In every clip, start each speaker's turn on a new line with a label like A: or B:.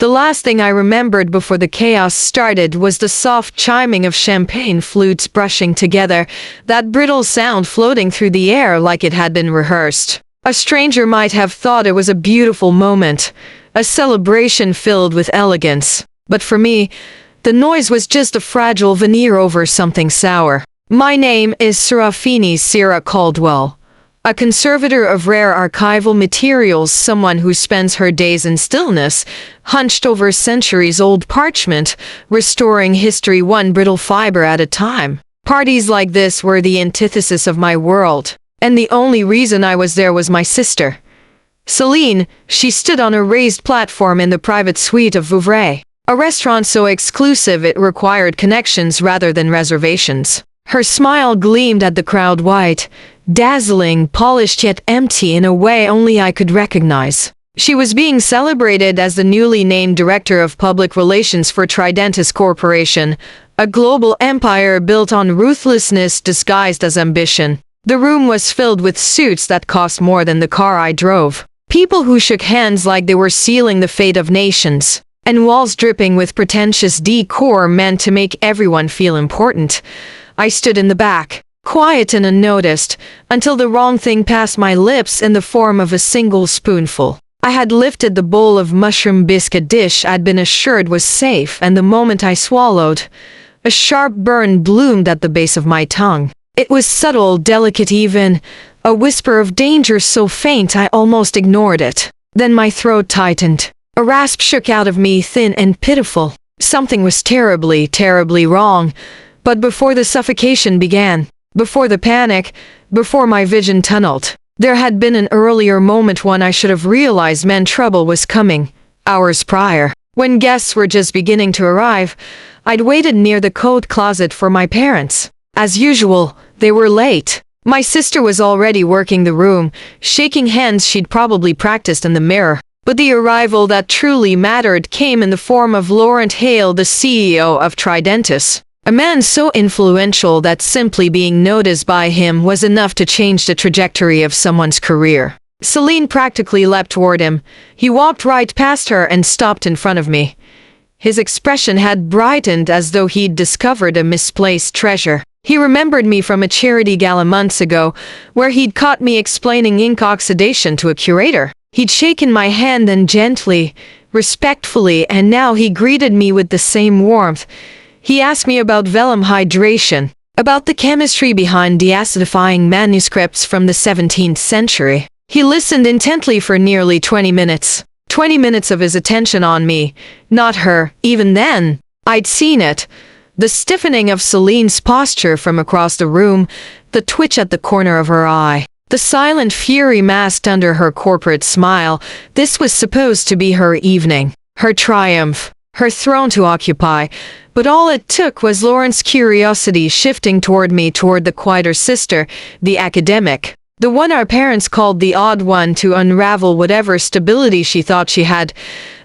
A: The last thing I remembered before the chaos started was the soft chiming of champagne flutes brushing together, that brittle sound floating through the air like it had been rehearsed. A stranger might have thought it was a beautiful moment, a celebration filled with elegance. But for me, the noise was just a fragile veneer over something sour. My name is Serafini Sierra Caldwell, a conservator of rare archival materials, someone who spends her days in stillness, hunched over centuries-old parchment, restoring history one brittle fiber at a time. Parties like this were the antithesis of my world, and the only reason I was there was my sister. Celine. She stood on a raised platform in the private suite of Vouvray, a restaurant so exclusive it required connections rather than reservations. Her smile gleamed at the crowd, white, dazzling, polished yet empty in a way only I could recognize. She was being celebrated as the newly named Director of Public Relations for Tridentis Corporation, a global empire built on ruthlessness disguised as ambition. The room was filled with suits that cost more than the car I drove. People who shook hands like they were sealing the fate of nations, and walls dripping with pretentious decor meant to make everyone feel important. I stood in the back, quiet and unnoticed, until the wrong thing passed my lips in the form of a single spoonful. I had lifted the bowl of mushroom biscuit dish I'd been assured was safe, and the moment I swallowed, a sharp burn bloomed at the base of my tongue. It was subtle, delicate even, a whisper of danger so faint I almost ignored it. Then my throat tightened. A rasp shook out of me, thin and pitiful. Something was terribly, terribly wrong. But before the suffocation began, before the panic, before my vision tunneled, there had been an earlier moment when I should have realized meant trouble was coming. Hours prior, when guests were just beginning to arrive, I'd waited near the coat closet for my parents. As usual, they were late. My sister was already working the room, shaking hands she'd probably practiced in the mirror. But the arrival that truly mattered came in the form of Laurent Hale, the CEO of Tridentis. A man so influential that simply being noticed by him was enough to change the trajectory of someone's career. Celine practically leapt toward him. He walked right past her and stopped in front of me. His expression had brightened as though he'd discovered a misplaced treasure. He remembered me from a charity gala months ago, where he'd caught me explaining ink oxidation to a curator. He'd shaken my hand and gently, respectfully, and now he greeted me with the same warmth. He asked me about vellum hydration, about the chemistry behind deacidifying manuscripts from the 17th century. He listened intently for nearly 20 minutes. 20 minutes of his attention on me, not her. Even then, I'd seen it. The stiffening of Celine's posture from across the room, the twitch at the corner of her eye, the silent fury masked under her corporate smile. This was supposed to be her evening, her triumph, her throne to occupy. But all it took was Laurent's curiosity shifting toward me, toward the quieter sister, the academic, the one our parents called the odd one, to unravel whatever stability she thought she had.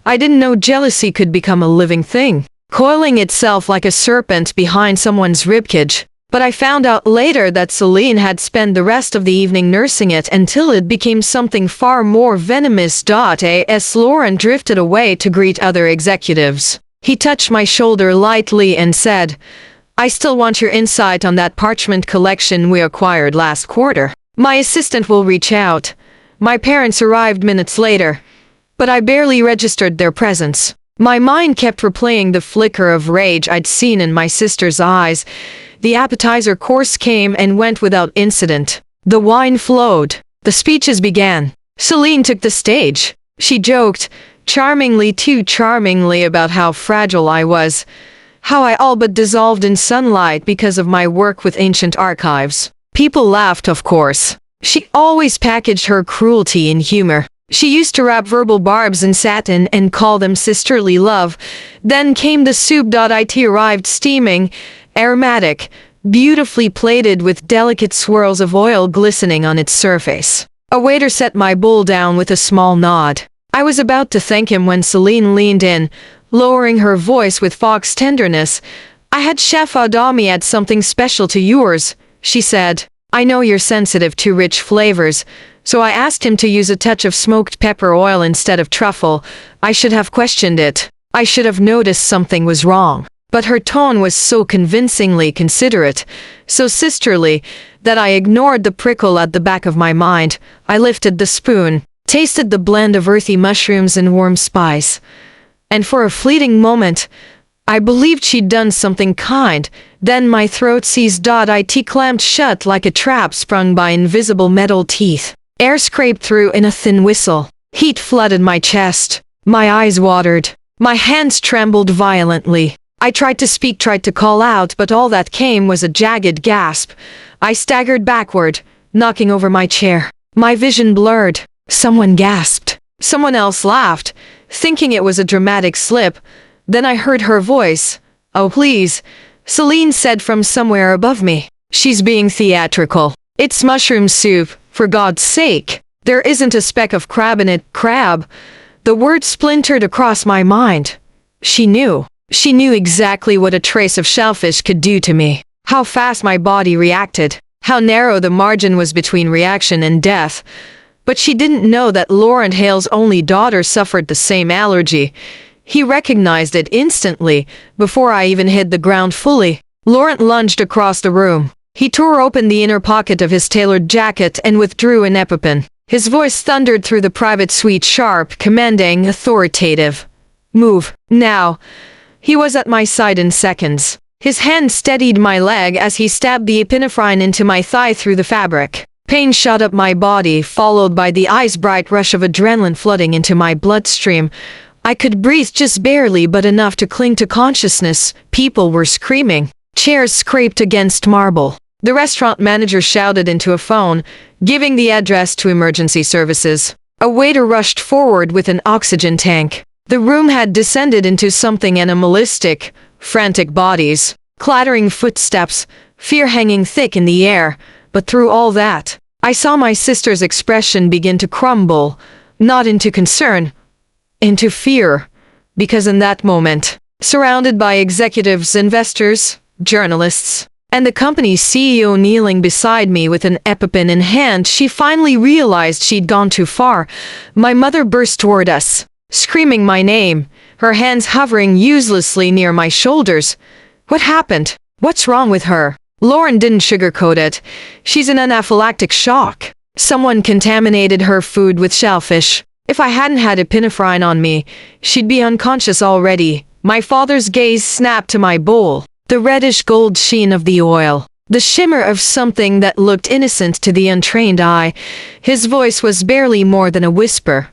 A: I didn't know jealousy could become a living thing, coiling itself like a serpent behind someone's ribcage. But I found out later that Celine had spent the rest of the evening nursing it until it became something far more venomous. As Laurent drifted away to greet other executives, he touched my shoulder lightly and said, "I still want your insight on that parchment collection we acquired last quarter. My assistant will reach out." My parents arrived minutes later, but I barely registered their presence. My mind kept replaying the flicker of rage I'd seen in my sister's eyes. The appetizer course came and went without incident. The wine flowed. The speeches began. Celine took the stage. She joked, charmingly, too charmingly, about how fragile I was, how I all but dissolved in sunlight because of my work with ancient archives. People laughed, of course. She always packaged her cruelty in humor. She used to wrap verbal barbs in satin and call them sisterly love. Then came the soup. It arrived steaming, aromatic, beautifully plated with delicate swirls of oil glistening on its surface. A waiter set my bowl down with a small nod. I was about to thank him when Celine leaned in, lowering her voice with fox tenderness. "I had Chef Adami add something special to yours," she said. "I know you're sensitive to rich flavors, so I asked him to use a touch of smoked pepper oil instead of truffle. I should have questioned it. I should have noticed something was wrong. But her tone was so convincingly considerate, so sisterly, that I ignored the prickle at the back of my mind. I lifted the spoon, tasted the blend of earthy mushrooms and warm spice, and for a fleeting moment, I believed she'd done something kind. Then my throat seized. It clamped shut like a trap sprung by invisible metal teeth. Air scraped through in a thin whistle. Heat flooded my chest. My eyes watered. My hands trembled violently. I tried to speak, tried to call out, but all that came was a jagged gasp. I staggered backward, knocking over my chair. My vision blurred. Someone gasped. Someone else laughed, thinking it was a dramatic slip. Then I heard her voice. "Oh, please," Celine said from somewhere above me. "She's being theatrical. It's mushroom soup, for God's sake. There isn't a speck of crab in it." Crab. The word splintered across my mind. She knew. She knew exactly what a trace of shellfish could do to me. How fast my body reacted. How narrow the margin was between reaction and death. But she didn't know that Laurent Hale's only daughter suffered the same allergy. He recognized it instantly, before I even hit the ground fully. Laurent lunged across the room. He tore open the inner pocket of his tailored jacket and withdrew an EpiPen. His voice thundered through the private suite, sharp, commanding, authoritative. "Move, now." He was at my side in seconds. His hand steadied my leg as he stabbed the epinephrine into my thigh through the fabric. Pain shot up my body, followed by the ice-bright rush of adrenaline flooding into my bloodstream. I could breathe just barely, but enough to cling to consciousness. People were screaming. Chairs scraped against marble. The restaurant manager shouted into a phone, giving the address to emergency services. A waiter rushed forward with an oxygen tank. The room had descended into something animalistic. Frantic bodies, clattering footsteps, fear hanging thick in the air. But through all that, I saw my sister's expression begin to crumble, not into concern, into fear. Because in that moment, surrounded by executives, investors, journalists, and the company's CEO kneeling beside me with an EpiPen in hand, she finally realized she'd gone too far. My mother burst toward us, screaming my name, her hands hovering uselessly near my shoulders. "What happened? What's wrong with her?" Lauren didn't sugarcoat it. "She's in anaphylactic shock. Someone contaminated her food with shellfish. If I hadn't had epinephrine on me, she'd be unconscious already." My father's gaze snapped to my bowl. The reddish gold sheen of the oil. The shimmer of something that looked innocent to the untrained eye. His voice was barely more than a whisper.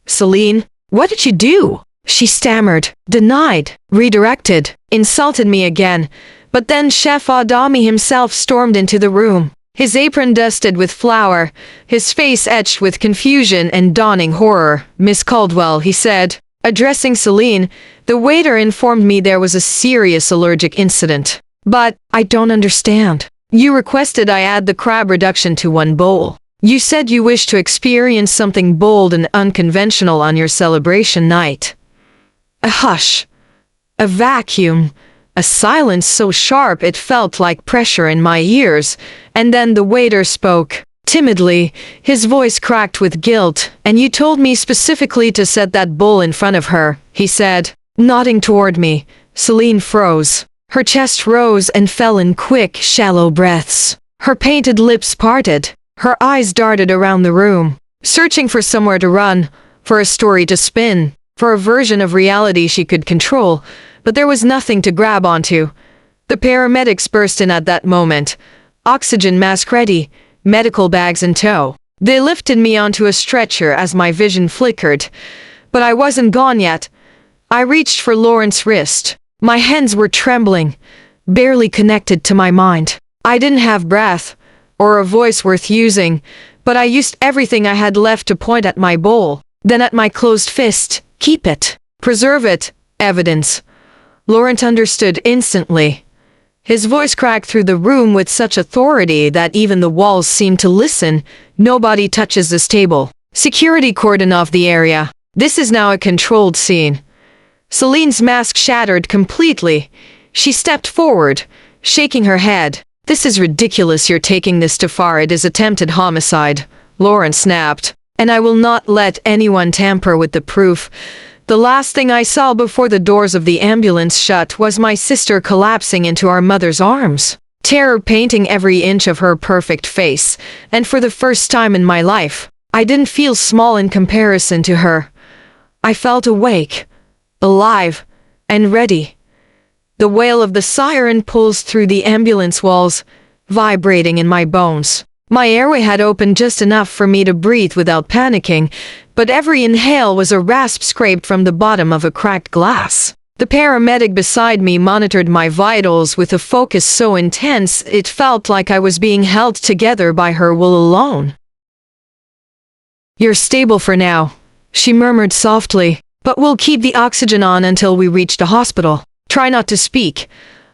A: "Celine, what did you do?" She stammered, denied, redirected, insulted me again. But then Chef Adami himself stormed into the room, his apron dusted with flour, his face etched with confusion and dawning horror. "Miss Caldwell," he said, addressing Celine, "the waiter informed me there was a serious allergic incident. But I don't understand. You requested I add the crab reduction to one bowl. You said you wished to experience something bold and unconventional on your celebration night." A hush. A vacuum. A silence so sharp it felt like pressure in my ears. And then the waiter spoke, timidly, his voice cracked with guilt. "And you told me specifically to set that bowl in front of her," he said, nodding toward me. Celine froze. Her chest rose and fell in quick, shallow breaths. Her painted lips parted. Her eyes darted around the room, searching for somewhere to run, for a story to spin, for a version of reality she could control. But there was nothing to grab onto. The paramedics burst in at that moment, oxygen mask ready, medical bags in tow. They lifted me onto a stretcher as my vision flickered. But I wasn't gone yet. I reached for Lauren's wrist. My hands were trembling, barely connected to my mind. I didn't have breath, or a voice worth using, but I used everything I had left to point at my bowl, then at my closed fist. "Keep it. Preserve it. Evidence." Laurent understood instantly. His voice cracked through the room with such authority that even the walls seemed to listen. "Nobody touches this table. Security cordon off the area. This is now a controlled scene." Celine's mask shattered completely. She stepped forward, shaking her head. "This is ridiculous. You're taking this too far. It is attempted homicide. Lauren snapped. "And I will not let anyone tamper with the proof." The last thing I saw before the doors of the ambulance shut was my sister collapsing into our mother's arms, terror painting every inch of her perfect face, and for the first time in my life, I didn't feel small in comparison to her. I felt awake, alive, and ready. The wail of the siren pulsed through the ambulance walls, vibrating in my bones. My airway had opened just enough for me to breathe without panicking, but every inhale was a rasp scraped from the bottom of a cracked glass. The paramedic beside me monitored my vitals with a focus so intense it felt like I was being held together by her will alone. "You're stable for now," she murmured softly, "but we'll keep the oxygen on until we reach the hospital. Try not to speak."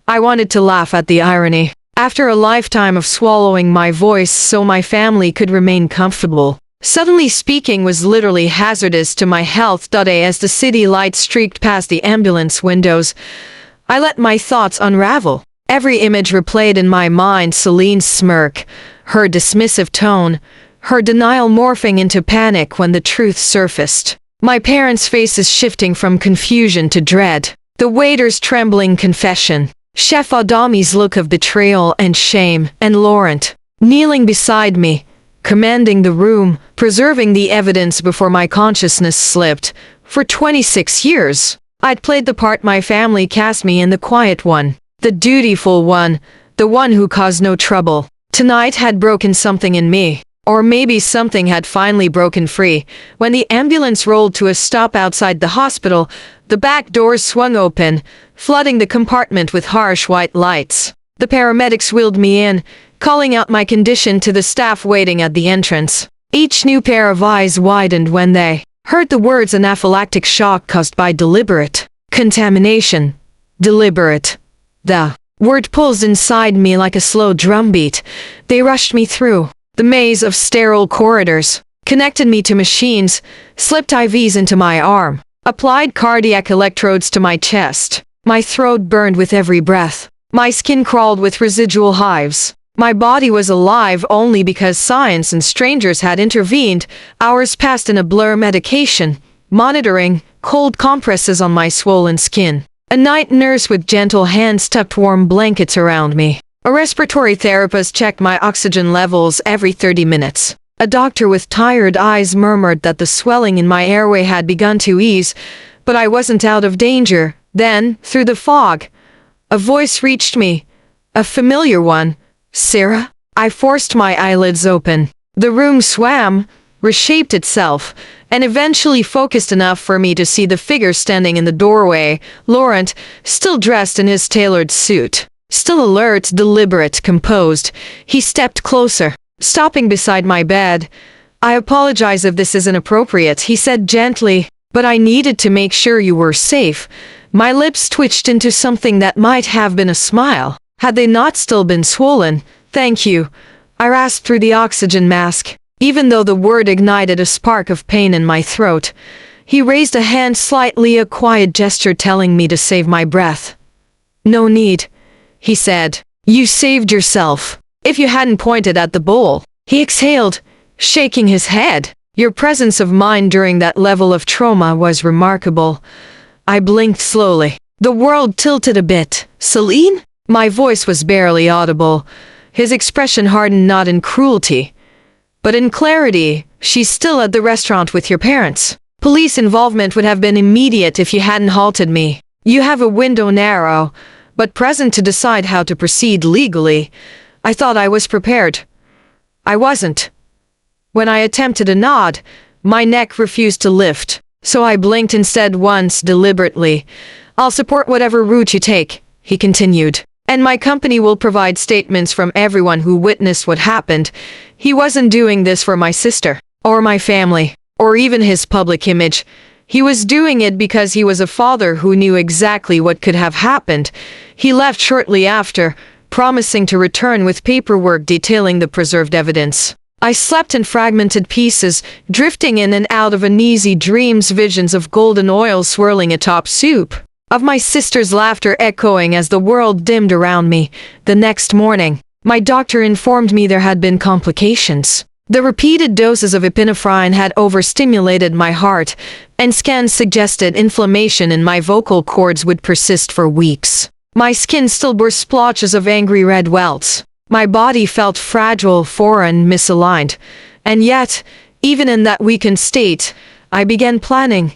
A: I wanted to laugh at the irony. After a lifetime of swallowing my voice so my family could remain comfortable, suddenly speaking was literally hazardous to my health. As the city lights streaked past the ambulance windows, I let my thoughts unravel. Every image replayed in my mind: Celine's smirk, her dismissive tone, her denial morphing into panic when the truth surfaced. My parents' faces shifting from confusion to dread. The waiter's trembling confession. Chef Adami's look of betrayal and shame, and Laurent, kneeling beside me, commanding the room, preserving the evidence before my consciousness slipped. For 26 years, I'd played the part my family cast me in: the quiet one, the dutiful one, the one who caused no trouble. Tonight had broken something in me, or maybe something had finally broken free. When the ambulance rolled to a stop outside the hospital, the back doors swung open, flooding the compartment with harsh white lights. The paramedics wheeled me in, calling out my condition to the staff waiting at the entrance. Each new pair of eyes widened when they heard the words anaphylactic shock caused by deliberate contamination. Deliberate. The word pulsed inside me like a slow drumbeat. They rushed me through the maze of sterile corridors, connected me to machines, slipped IVs into my arm, applied cardiac electrodes to my chest. My throat burned with every breath. My skin crawled with residual hives. My body was alive only because science and strangers had intervened. Hours passed in a blur: medication, monitoring, cold compresses on my swollen skin. A night nurse with gentle hands tucked warm blankets around me. A respiratory therapist checked my oxygen levels every 30 minutes. A doctor with tired eyes murmured that the swelling in my airway had begun to ease, but I wasn't out of danger. Then, through the fog, a voice reached me. A familiar one. "Sarah?" I forced my eyelids open. The room swam, reshaped itself, and eventually focused enough for me to see the figure standing in the doorway. Laurent, still dressed in his tailored suit. Still alert, deliberate, composed. He stepped closer, stopping beside my bed. "I apologize if this isn't appropriate," he said gently, "but I needed to make sure you were safe." My lips twitched into something that might have been a smile, had they not still been swollen. "Thank you," I rasped through the oxygen mask, even though the word ignited a spark of pain in my throat. He raised a hand slightly, a quiet gesture telling me to save my breath. "No need," he said. "You saved yourself. If you hadn't pointed at the bowl." He exhaled, shaking his head. "Your presence of mind during that level of trauma was remarkable." I blinked slowly. The world tilted a bit. "Celine?" My voice was barely audible. His expression hardened, not in cruelty, but in clarity. "She's still at the restaurant with your parents. Police involvement would have been immediate if you hadn't halted me. You have a window, narrow, but present, to decide how to proceed legally." I thought I was prepared. I wasn't. When I attempted a nod, my neck refused to lift, so I blinked instead once, deliberately. "I'll support whatever route you take," he continued, "and my company will provide statements from everyone who witnessed what happened." He wasn't doing this for my sister, or my family, or even his public image. He was doing it because he was a father who knew exactly what could have happened. He left shortly after, promising to return with paperwork detailing the preserved evidence. I slept in fragmented pieces, drifting in and out of uneasy dreams, visions of golden oil swirling atop soup, of my sister's laughter echoing as the world dimmed around me. The next morning, my doctor informed me there had been complications. The repeated doses of epinephrine had overstimulated my heart, and scans suggested inflammation in my vocal cords would persist for weeks. My skin still bore splotches of angry red welts. My body felt fragile, foreign, misaligned. And yet, even in that weakened state, I began planning.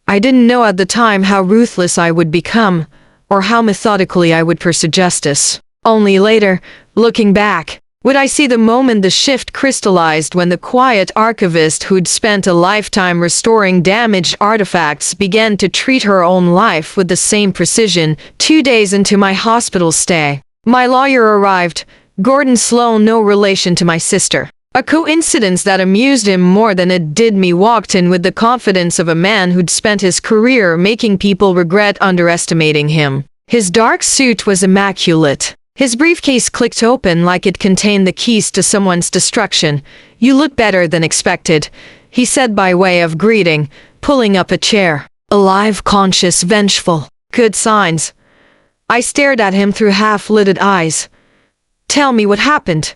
A: I didn't know at the time how ruthless I would become, or how methodically I would pursue justice. Only later, looking back, would I see the moment the shift crystallized when the quiet archivist who'd spent a lifetime restoring damaged artifacts began to treat her own life with the same precision 2 days into my hospital stay. My lawyer arrived, Gordon Sloan, no relation to my sister. A coincidence that amused him more than it did me, walked in with the confidence of a man who'd spent his career making people regret underestimating him. His dark suit was immaculate. His briefcase clicked open like it contained the keys to someone's destruction. "You look better than expected," he said by way of greeting, pulling up a chair. Alive, conscious, vengeful. Good signs. I stared at him through half-lidded eyes. "Tell me what happened."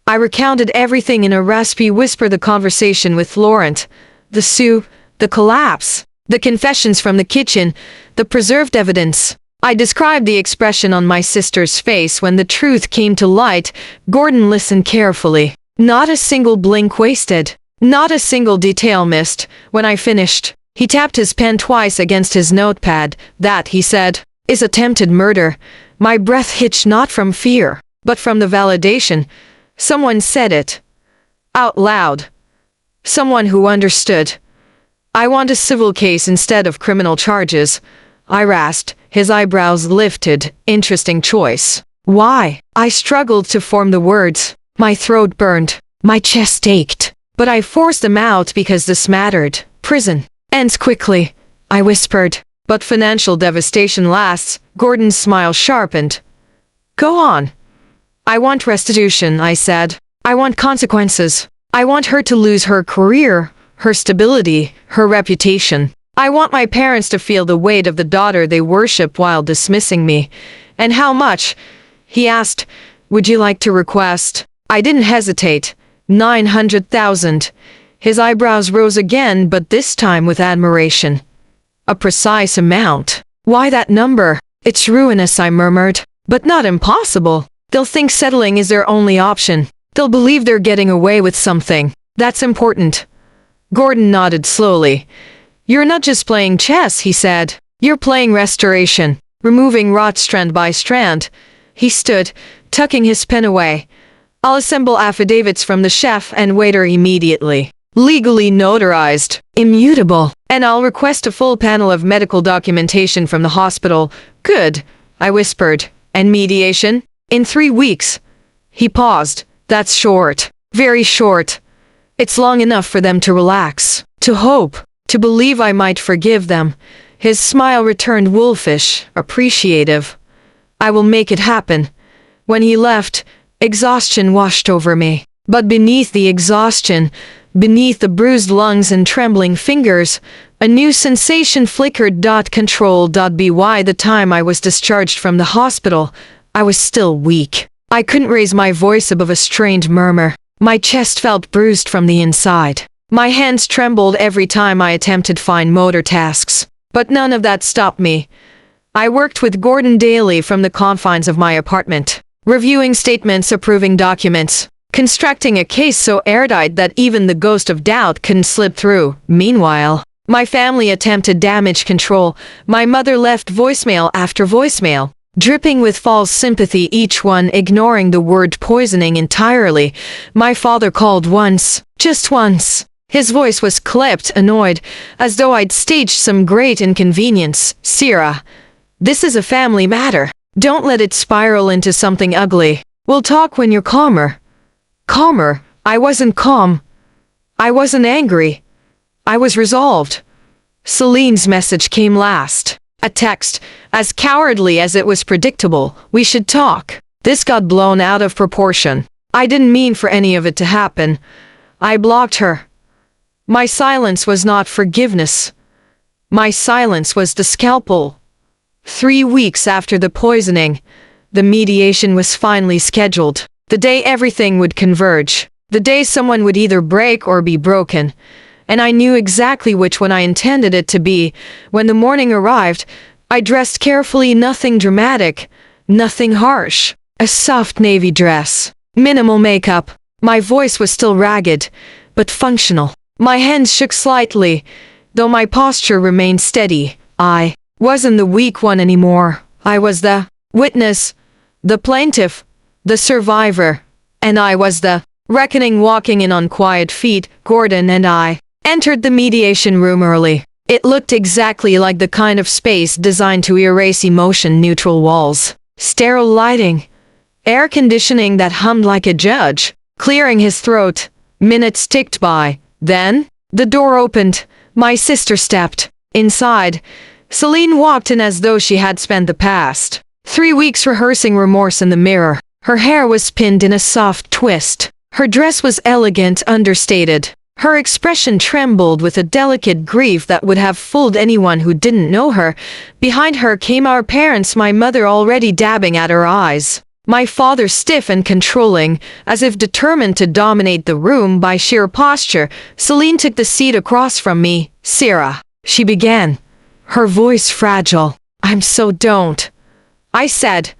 A: I recounted everything in a raspy whisper: the conversation with Laurent, the Sioux, the collapse, the confessions from the kitchen, the preserved evidence. I described the expression on my sister's face when the truth came to light. Gordon listened carefully. Not a single blink wasted. Not a single detail missed. When I finished, he tapped his pen twice against his notepad. "That," he said, "is attempted murder." My breath hitched, not from fear, but from the validation. Someone said it. Out loud. Someone who understood. "I want a civil case instead of criminal charges," I rasped. His eyebrows lifted. "Interesting choice." "Why?" I struggled to form the words. My throat burned. My chest ached. But I forced them out because this mattered. "Prison ends quickly," I whispered. "But financial devastation lasts." Gordon's smile sharpened. "Go on." "I want restitution," I said. "I want consequences. I want her to lose her career, her stability, her reputation. I want my parents to feel the weight of the daughter they worship while dismissing me." "And how much?" he asked. "Would you like to request?" I didn't hesitate. 900,000. His eyebrows rose again, but this time with admiration. "A precise amount. Why that number?" "It's ruinous," I murmured. "But not impossible. They'll think settling is their only option. They'll believe they're getting away with something. That's important." Gordon nodded slowly. "You're not just playing chess," he said. "You're playing restoration, removing rot strand by strand." He stood, tucking his pen away. "I'll assemble affidavits from the chef and waiter immediately. Legally notarized, immutable. And I'll request a full panel of medical documentation from the hospital." "Good," I whispered. "And mediation?" "In 3 weeks." He paused. "That's short. Very short. It's long enough for them to relax, to hope, to believe I might forgive them." His smile returned, wolfish, appreciative. "I will make it happen." When he left, exhaustion washed over me. But beneath the exhaustion, beneath the bruised lungs and trembling fingers, a new sensation flickered. Control.by the time I was discharged from the hospital, I was still weak. I couldn't raise my voice above a strained murmur. My chest felt bruised from the inside. My hands trembled every time I attempted fine motor tasks. But none of that stopped me. I worked with Gordon daily from the confines of my apartment, reviewing statements, approving documents, constructing a case so airtight that even the ghost of doubt couldn't slip through. Meanwhile, my family attempted damage control. My mother left voicemail after voicemail, dripping with false sympathy, each one ignoring the word poisoning entirely. My father called once, just once. His voice was clipped, annoyed, as though I'd staged some great inconvenience. "Sierra, this is a family matter. Don't let it spiral into something ugly. We'll talk when you're calmer." Calmer? I wasn't calm. I wasn't angry. I was resolved. Celine's message came last. A text, as cowardly as it was predictable. "We should talk." This got blown out of proportion. I didn't mean for any of it to happen. I blocked her. My silence was not forgiveness. My silence was the scalpel. 3 weeks after the poisoning, the mediation was finally scheduled. The day everything would converge. The day someone would either break or be broken. And I knew exactly which one I intended it to be. When the morning arrived, I dressed carefully, nothing dramatic, nothing harsh. A soft navy dress, minimal makeup. My voice was still ragged, but functional. My hands shook slightly, though my posture remained steady. I wasn't the weak one anymore. I was the witness, the plaintiff, the survivor, and I was the reckoning walking in on quiet feet. Gordon and I entered the mediation room early. It looked exactly like the kind of space designed to erase emotion-neutral walls. Sterile lighting, air conditioning that hummed like a judge. Clearing his throat, minutes ticked by. Then, the door opened. My sister stepped inside. Celine walked in as though she had spent the past 3 weeks rehearsing remorse in the mirror. Her hair was pinned in a soft twist. Her dress was elegant, understated. Her expression trembled with a delicate grief that would have fooled anyone who didn't know her. Behind her came our parents, my mother already dabbing at her eyes. My father stiff and controlling, as if determined to dominate the room by sheer posture. Celine took the seat across from me. "Sarah," she began, her voice fragile. Don't," I said,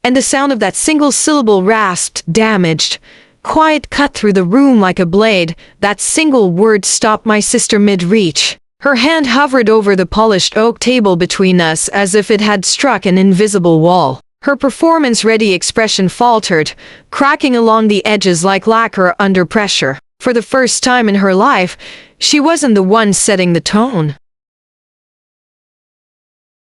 A: and the sound of that single syllable rasped, damaged. Quiet cut through the room like a blade. That single word stopped my sister mid-reach. Her hand hovered over the polished oak table between us as if it had struck an invisible wall. Her performance-ready expression faltered, cracking along the edges like lacquer under pressure. For the first time in her life, she wasn't the one setting the tone.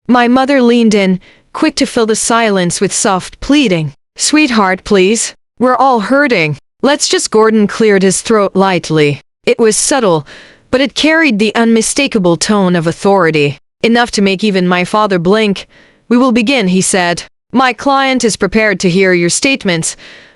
A: My mother leaned in, quick to fill the silence with soft pleading. "Sweetheart, please. We're all hurting. Let's just—" Gordon cleared his throat lightly. It was subtle, but it carried the unmistakable tone of authority. Enough to make even my father blink. "We will begin," he said. "My client is prepared to hear your statements,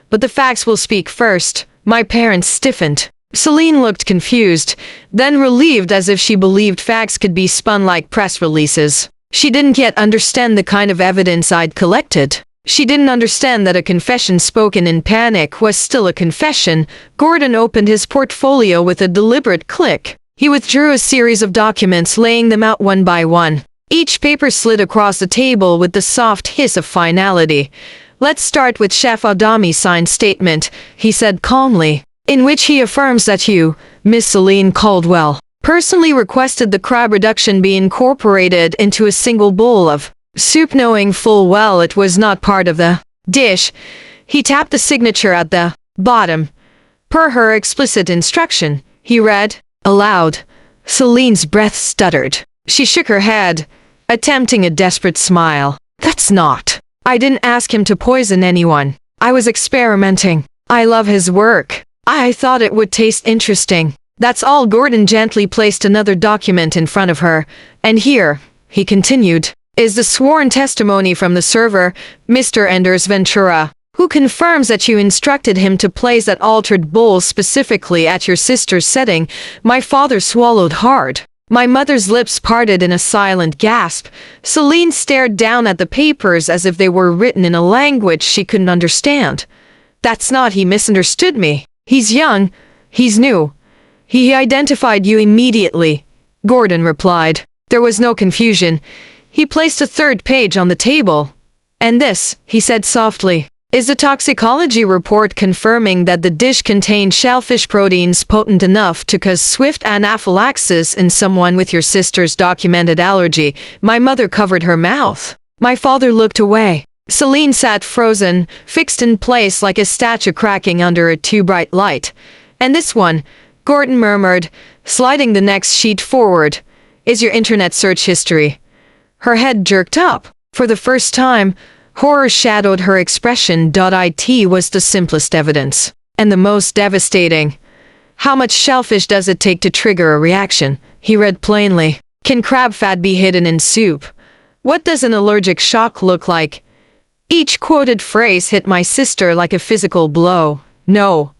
A: but the facts will speak first." My parents stiffened. Celine looked confused, then relieved, as if she believed facts could be spun like press releases. She didn't yet understand the kind of evidence I'd collected. She didn't understand that a confession spoken in panic was still a confession. Gordon opened his portfolio with a deliberate click. He withdrew a series of documents, laying them out one by one. Each paper slid across the table with the soft hiss of finality. "Let's start with Chef Adami's signed statement," he said calmly, "in which he affirms that you, Miss Celine Caldwell, personally requested the crab reduction be incorporated into a single bowl of soup, knowing full well it was not part of the dish." He tapped the signature at the bottom. "Per her explicit instruction," he read aloud. Celine's breath stuttered. She shook her head, attempting a desperate smile. "That's not. I didn't ask him to poison anyone. I was experimenting. I love his work. I thought it would taste interesting. That's all." Gordon gently placed another document in front of her. "And here," he continued, "is the sworn testimony from the server, Mr. Anders Ventura, who confirms that you instructed him to place that altered bowl specifically at your sister's setting." My father swallowed hard. My mother's lips parted in a silent gasp. Celine stared down at the papers as if they were written in a language she couldn't understand. "That's not—" "He misunderstood me. He's young. He's new. He identified you immediately," Gordon replied. There was no confusion. He placed a third page on the table. "And this," he said softly, "is the toxicology report confirming that the dish contained shellfish proteins potent enough to cause swift anaphylaxis in someone with your sister's documented allergy." My mother covered her mouth. My father looked away. Celine sat frozen, fixed in place like a statue cracking under a too bright light. "And this one," Gordon murmured, sliding the next sheet forward, "is your internet search history." Her head jerked up. For the first time, horror shadowed her expression. "It was the simplest evidence, and the most devastating. How much shellfish does it take to trigger a reaction?" he read plainly. "Can crab fat be hidden in soup? What does an allergic shock look like?" Each quoted phrase hit my sister like a physical blow. "No,"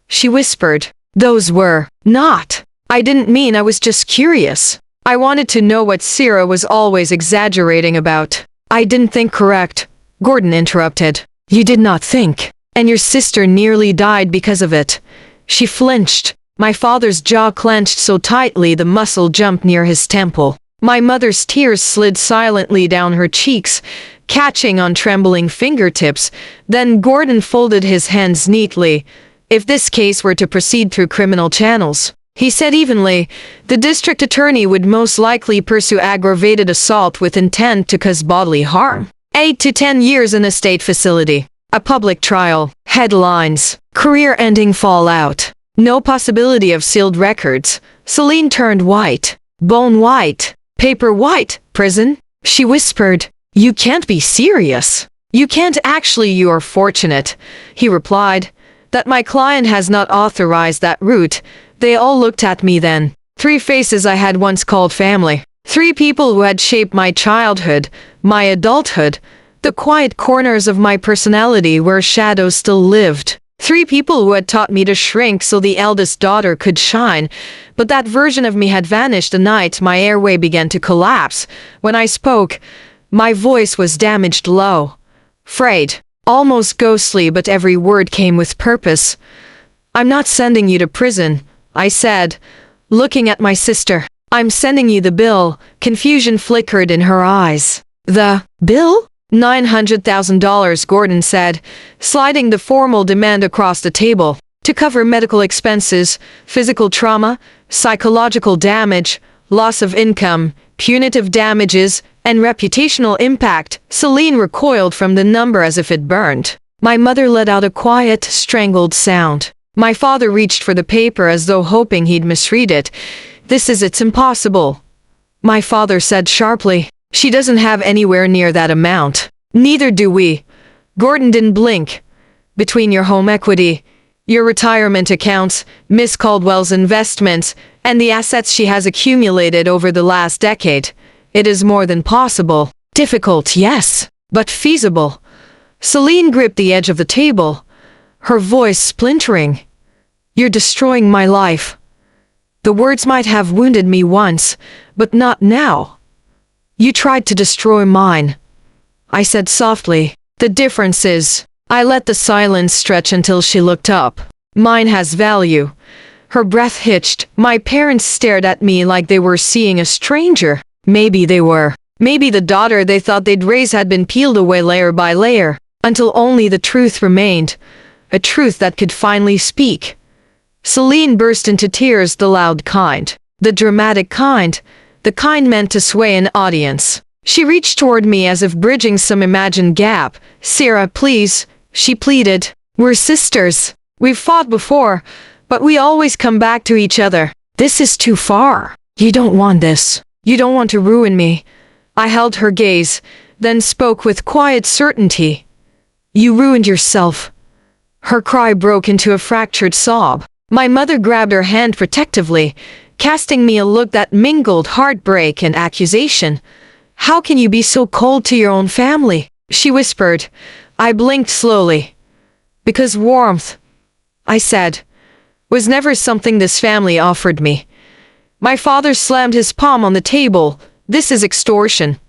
A: she whispered. "Those were not. I didn't mean. I was just curious. I wanted to know what Sarah was always exaggerating about." "I didn't think." "Correct," Gordon interrupted. "You did not think. And your sister nearly died because of it. She flinched. My father's jaw clenched so tightly the muscle jumped near his temple. My mother's tears slid silently down her cheeks, catching on trembling fingertips. Then Gordon folded his hands neatly. If this case were to proceed through criminal channels, he said evenly, the district attorney would most likely pursue aggravated assault with intent to cause bodily harm. 8 to 10 years in a state facility. A public trial. Headlines. Career-ending fallout. No possibility of sealed records. Celine turned white. Bone white. Paper white. Prison? She whispered. You can't be serious. You can't actually. You are fortunate, he replied, that my client has not authorized that route. They all looked at me then. 3 faces I had once called family. 3 people who had shaped my childhood, my adulthood, the quiet corners of my personality where shadows still lived. 3 people who had taught me to shrink so the eldest daughter could shine. But that version of me had vanished the night my airway began to collapse. When I spoke, my voice was damaged low, frayed, almost ghostly, but every word came with purpose. I'm not sending you to prison, I said, looking at my sister. I'm sending you the bill. Confusion flickered in her eyes. The bill? $900,000, Gordon said, sliding the formal demand across the table. To cover medical expenses, physical trauma, psychological damage, loss of income, punitive damages, and reputational impact. Celine recoiled from the number as if it burned. My mother let out a quiet, strangled sound. My father reached for the paper as though hoping he'd misread it. It's impossible, my father said sharply. She doesn't have anywhere near that amount. Neither do we. Gordon didn't blink. Between your home equity, your retirement accounts, Miss Caldwell's investments, and the assets she has accumulated over the last decade, it is more than possible. Difficult, yes, but feasible. Celine gripped the edge of the table, her voice splintering. You're destroying my life. The words might have wounded me once, but not now. You tried to destroy mine, I said softly. The difference is, I let the silence stretch until she looked up. Mine has value. Her breath hitched. My parents stared at me like they were seeing a stranger. Maybe they were. Maybe the daughter they thought they'd raise had been peeled away layer by layer, until only the truth remained. A truth that could finally speak. Celine burst into tears, the loud kind. The dramatic kind. The kind meant to sway an audience. She reached toward me as if bridging some imagined gap. Sarah, please, she pleaded. We're sisters. We've fought before, but we always come back to each other. This is too far. You don't want this. You don't want to ruin me. I held her gaze, then spoke with quiet certainty. You ruined yourself. Her cry broke into a fractured sob. My mother grabbed her hand protectively, casting me a look that mingled heartbreak and accusation. How can you be so cold to your own family? She whispered. I blinked slowly. Because warmth, I said, was never something this family offered me. My father slammed his palm on the table. This is extortion.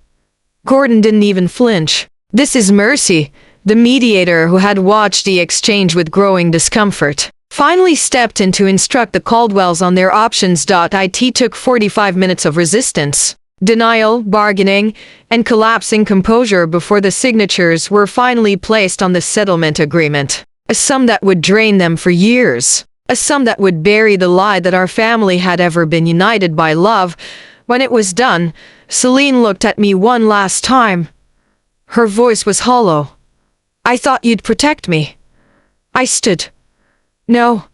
A: Gordon didn't even flinch. This is Mercy, the mediator who had watched the exchange with growing discomfort, finally stepped in to instruct the Caldwells on their options. It took 45 minutes of resistance, denial, bargaining, and collapsing composure before the signatures were finally placed on the settlement agreement. A sum that would drain them for years. A sum that would bury the lie that our family had ever been united by love. When it was done, Celine looked at me one last time. Her voice was hollow. I thought you'd protect me. I stood. No,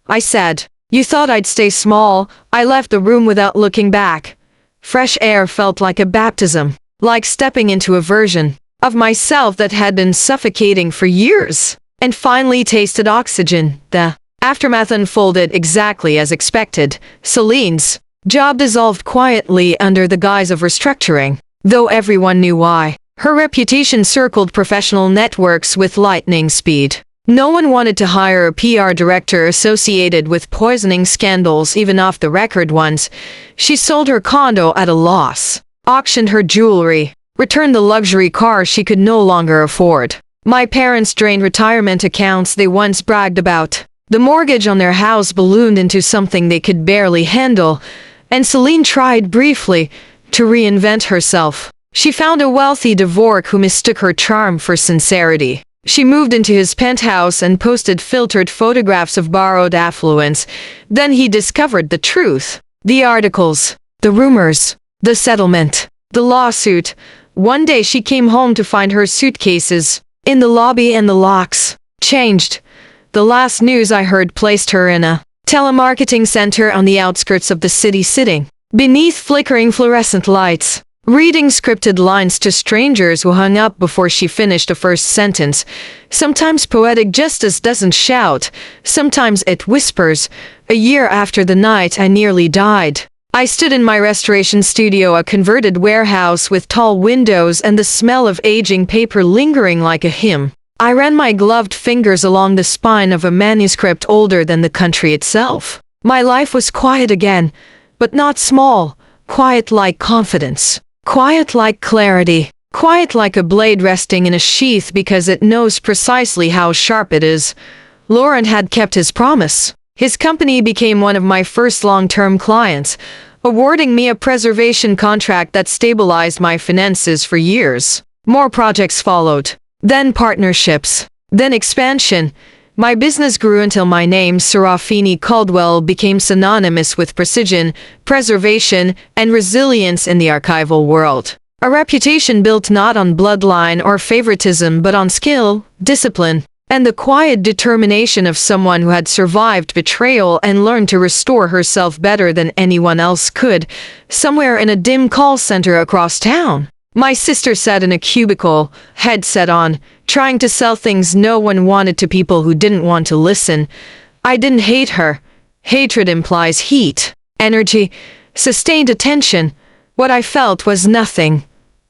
A: I said. You thought I'd stay small. I left the room without looking back. Fresh air felt like a baptism, like stepping into a version of myself that had been suffocating for years, and finally tasted oxygen. The aftermath unfolded exactly as expected. Celine's job dissolved quietly under the guise of restructuring, though everyone knew why. Her reputation circled professional networks with lightning speed. No one wanted to hire a PR director associated with poisoning scandals, even off-the-record ones. She sold her condo at a loss, auctioned her jewelry, returned the luxury car she could no longer afford. My parents drained retirement accounts they once bragged about. The mortgage on their house ballooned into something they could barely handle, and Celine tried briefly to reinvent herself. She found a wealthy Dvorak who mistook her charm for sincerity. She moved into his penthouse and posted filtered photographs of borrowed affluence. Then he discovered the truth. The articles, the rumors, the settlement, the lawsuit. One day she came home to find her suitcases in the lobby and the locks changed. The last news I heard placed her in a telemarketing center on the outskirts of the city, sitting beneath flickering fluorescent lights, reading scripted lines to strangers who hung up before she finished a first sentence. Sometimes poetic justice doesn't shout, sometimes it whispers. A year after the night I nearly died, I stood in my restoration studio, a converted warehouse with tall windows and the smell of aging paper lingering like a hymn. I ran my gloved fingers along the spine of a manuscript older than the country itself. My life was quiet again, but not small, quiet like confidence, quiet like clarity, quiet like a blade resting in a sheath because it knows precisely how sharp it is. Laurent had kept his promise. His company became one of my first long-term clients, awarding me a preservation contract that stabilized my finances for years. More projects followed. Then partnerships. Then expansion. My business grew until my name, Serafini Caldwell, became synonymous with precision, preservation, and resilience in the archival world. A reputation built not on bloodline or favoritism but on skill, discipline, and the quiet determination of someone who had survived betrayal and learned to restore herself better than anyone else could, somewhere in a dim call center across town. My sister sat in a cubicle, headset on, trying to sell things no one wanted to people who didn't want to listen. I didn't hate her. Hatred implies heat, energy, sustained attention. What I felt was nothing.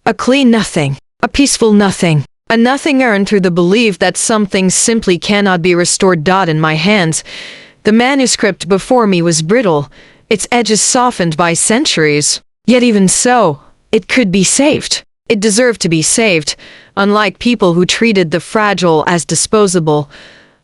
A: A clean nothing. A peaceful nothing. A nothing earned through the belief that some things simply cannot be restored. In my hands, the manuscript before me was brittle, its edges softened by centuries. Yet even so, it could be saved. It deserved to be saved, unlike people who treated the fragile as disposable.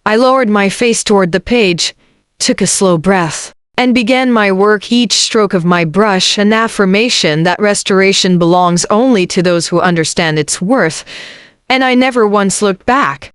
A: I lowered my face toward the page, took a slow breath, and began my work, each stroke of my brush an affirmation that restoration belongs only to those who understand its worth. And I never once looked back.